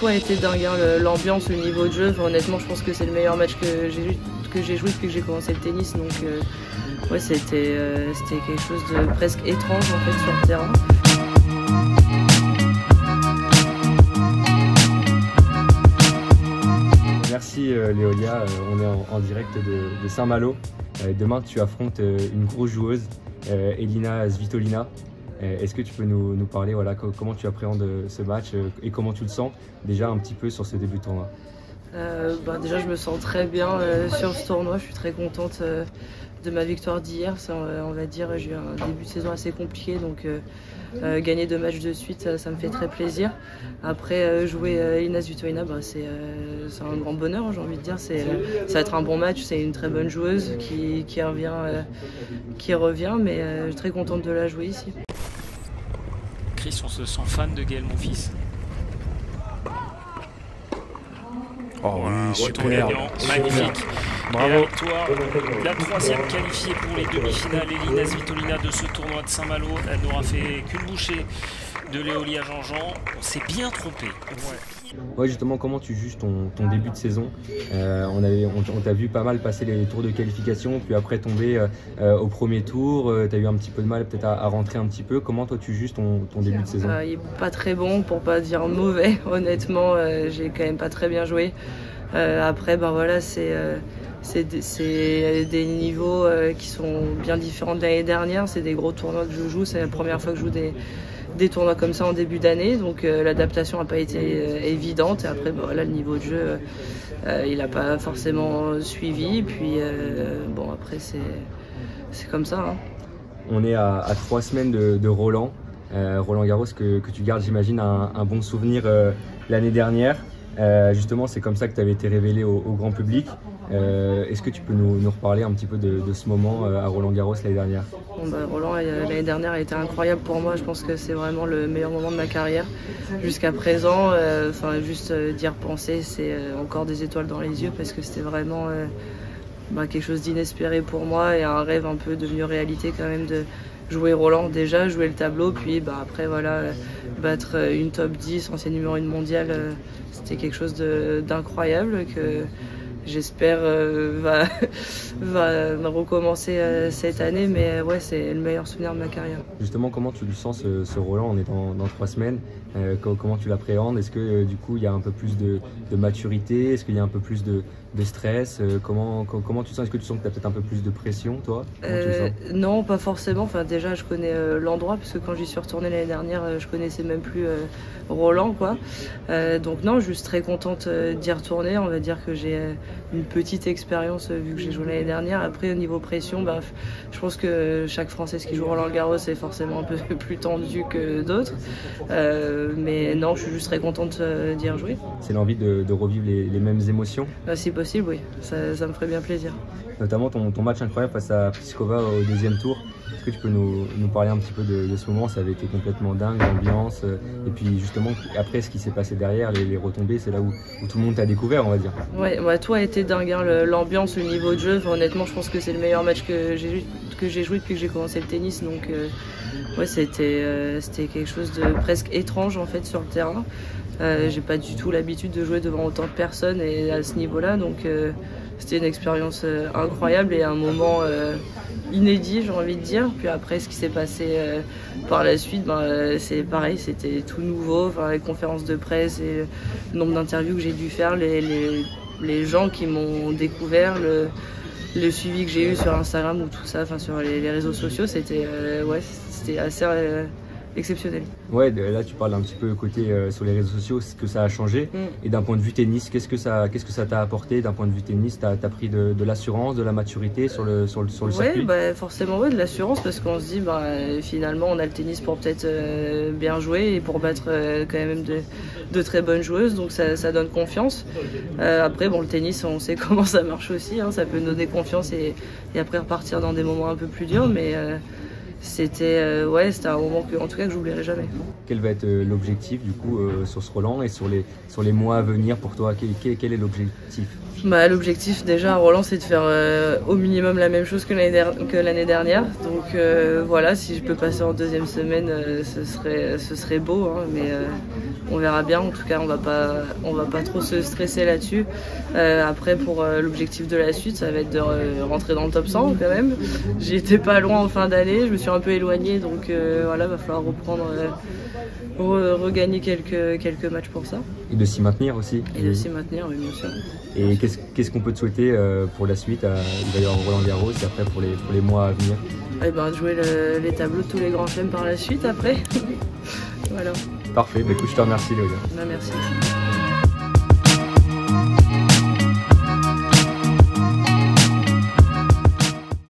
tout a été dingue, hein, l'ambiance, le niveau de jeu. Enfin, honnêtement, je pense que c'est le meilleur match que j'ai joué depuis que j'ai commencé le tennis. Donc, ouais, c'était quelque chose de presque étrange en fait sur le terrain. Merci Léolia, on est en direct de Saint-Malo. Demain tu affrontes une grosse joueuse, Elina Svitolina. Est-ce que tu peux nous parler comment tu appréhendes ce match et comment tu le sens déjà un petit peu sur ce début de tournoi? Déjà je me sens très bien sur ce tournoi, je suis très contente de ma victoire d'hier. On va dire, j'ai eu un début de saison assez compliqué, donc gagner 2 matchs de suite, ça me fait très plaisir. Après, jouer Elina Svitolina, c'est un grand bonheur, j'ai envie de dire. Ça va être un bon match, c'est une très bonne joueuse qui revient, mais je suis très contente de la jouer ici. Chris, on se sent fan de Gaël Monfils. Oh oui, super. Magnifique. Bravo. Et la victoire, la 3e qualifiée pour les demi-finales, Elina Svitolina de ce tournoi de Saint-Malo. Elle n'aura fait qu'une bouchée de Léolia Jean-Jean. On s'est bien trompé. Ouais, justement, comment tu juges ton début de saison? On t'a vu pas mal passer les tours de qualification, puis après tomber au premier tour. Tu as eu un petit peu de mal peut-être à rentrer un petit peu. Comment toi tu juges ton début de saison? Il n'est pas très bon, pour pas dire mauvais. Honnêtement, j'ai quand même pas très bien joué. Après, voilà, c'est des niveaux qui sont bien différents de l'année dernière. C'est des gros tournois que je joue. C'est la première fois que je joue des tournois comme ça en début d'année. Donc l'adaptation n'a pas été évidente. Et après, le niveau de jeu, il n'a pas forcément suivi. Puis après, c'est comme ça. Hein. On est à 3 semaines de Roland. Roland Garros que tu gardes, j'imagine, un bon souvenir l'année dernière. Justement, c'est comme ça que tu avais été révélé au grand public. Est-ce que tu peux nous reparler un petit peu de ce moment à Roland Garros l'année dernière? Roland, l'année dernière, a été incroyable pour moi. Je pense que c'est vraiment le meilleur moment de ma carrière jusqu'à présent. Juste d'y repenser, c'est encore des étoiles dans les yeux parce que c'était vraiment quelque chose d'inespéré pour moi et un rêve un peu devenu réalité quand même de jouer Roland déjà, jouer le tableau, puis après battre une top 10, ancienne numéro 1 mondiale, c'était quelque chose d'incroyable que j'espère va recommencer cette année, mais ouais, c'est le meilleur souvenir de ma carrière. Justement, comment tu le sens ce Roland? On est dans 3 semaines. Comment tu l'appréhendes? Est-ce que du coup il y a un peu plus de maturité? Est-ce qu'il y a un peu plus de stress? Comment tu sens? Est-ce que tu sens que tu as peut-être un peu plus de pression, toi? Non, pas forcément. Enfin, je connais l'endroit, parce que quand j'y suis retournée l'année dernière, je connaissais même plus Roland, quoi. Donc non, je suis très contente d'y retourner. On va dire que j'ai une petite expérience vu que j'ai joué l'année dernière. Après, au niveau pression, je pense que chaque Française qui joue Roland Garros est forcément un peu plus tendue que d'autres. Mais non, je suis juste très contente d'y rejouer. C'est l'envie de revivre les mêmes émotions? Si possible, oui. Ça me ferait bien plaisir. Notamment ton match incroyable face à Pliskova au 2e tour. Est-ce que tu peux nous parler un petit peu de ce moment? Ça avait été complètement dingue, l'ambiance. Et puis justement, après, ce qui s'est passé derrière, les retombées, c'est là où tout le monde t'a découvert, on va dire. Ouais, tout a été dingue, hein, l'ambiance, le niveau de jeu. Enfin, honnêtement, je pense que c'est le meilleur match que j'ai joué depuis que j'ai commencé le tennis. Donc, ouais, c'était quelque chose de presque étrange en fait sur le terrain. J'ai pas du tout l'habitude de jouer devant autant de personnes et à ce niveau-là, donc c'était une expérience incroyable et un moment inédit, j'ai envie de dire. Puis après, ce qui s'est passé par la suite, c'est pareil, c'était tout nouveau. Enfin, les conférences de presse et le nombre d'interviews que j'ai dû faire, les gens qui m'ont découvert, le suivi que j'ai eu sur Instagram ou tout ça, enfin sur les réseaux sociaux, c'était assez exceptionnel. Ouais, là tu parles un petit peu côté sur les réseaux sociaux, ce que ça a changé. Et d'un point de vue tennis, qu'est-ce que ça t'a apporté? D'un point de vue tennis, t'as pris de l'assurance, de la maturité sur le circuit? Forcément, de l'assurance, parce qu'on se dit finalement on a le tennis pour peut-être bien jouer et pour battre quand même de très bonnes joueuses, donc ça donne confiance. Après, le tennis, on sait comment ça marche aussi, hein, ça peut donner confiance et après repartir dans des moments un peu plus durs, mais c'était c'était un moment que, en tout cas, que j'oublierai jamais. Quel va être l'objectif du coup sur ce Roland et sur les mois à venir pour toi? Quel est l'objectif? L'objectif déjà à Roland, c'est de faire au minimum la même chose que l'année dernière. Donc voilà, si je peux passer en deuxième semaine, ce serait beau, hein, mais on verra bien. En tout cas, on va pas trop se stresser là-dessus. Après, pour l'objectif de la suite, ça va être de rentrer dans le top 100 quand même. J'y étais pas loin en fin d'année, je me suis un peu éloignée, donc voilà, va falloir reprendre. Regagner quelques matchs pour ça. Et de s'y maintenir aussi. Et de s'y maintenir, oui, bien sûr. Et qu'est-ce qu'on peut te souhaiter pour la suite? Il va y avoir Roland Garros et après pour les mois à venir? De jouer les tableaux de tous les grands chelems par la suite après. Voilà. Parfait, écoute, je te remercie Léolia. Merci.